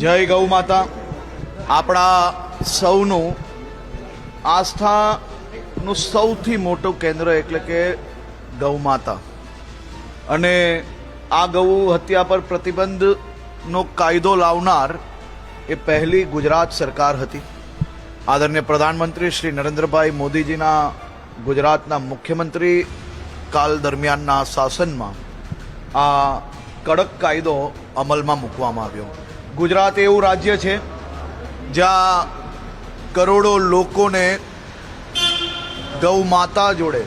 જય ગૌ માતા. આપણા સૌનું આસ્થાનું સૌથી મોટું કેન્દ્ર એટલે કે ગૌ માતા. અને આ ગૌ હત્યા પર પ્રતિબંધનો કાયદો લાવનાર એ પહેલી ગુજરાત સરકાર હતી. આદરણીય પ્રધાનમંત્રી શ્રી નરેન્દ્રભાઈ મોદીજીના ગુજરાતના મુખ્યમંત્રી કાલ દરમિયાનના શાસનમાં આ કડક કાયદો અમલમાં મૂકવામાં આવ્યો. ગુજરાત એવું રાજ્ય છે જ્યાં કરોડો લોકોને ગૌ માતા જોડે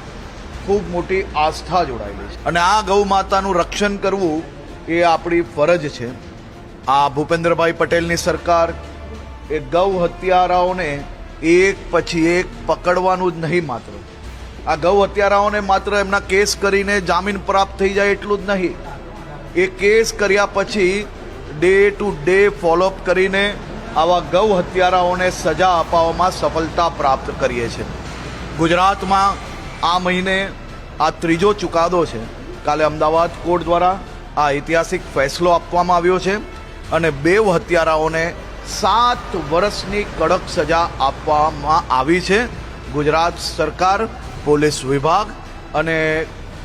ખૂબ મોટી આસ્થા જોડાયેલી છે અને આ ગૌ માતાનું રક્ષણ કરવું એ આપણી ફરજ છે. આ ભૂપેન્દ્રભાઈ પટેલની સરકાર એ ગૌ હત્યારાઓને એક પછી એક પકડવાનું જ નહીં, માત્ર આ ગૌ હત્યારાઓને માત્ર એમના કેસ કરીને જામીન પ્રાપ્ત થઈ જાય એટલું જ નહીં, એ કેસ કર્યા પછી ડે ટુ ડે ફોલોઅપ કરીને આવા ગૌ હત્યારાઓને સજા અપાવવામાં સફળતા પ્રાપ્ત કરીએ છીએ. ગુજરાતમાં આ મહિને આ ત્રીજો ચુકાદો છે. કાલે અમદાવાદ કોર્ટ દ્વારા આ ઐતિહાસિક ફેસલો આપવામાં આવ્યો છે અને બે હત્યારાઓને 7 વર્ષની કડક સજા આપવામાં આવી છે. ગુજરાત સરકાર, પોલીસ વિભાગ અને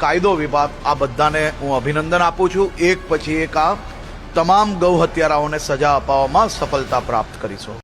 કાયદો વિભાગ આ બધાને હું અભિનંદન આપું છું. એક પછી એક આ તમામ ગૌ હત્યારાઓને સજા અપાવવામાં સફળતા પ્રાપ્ત કરીશું.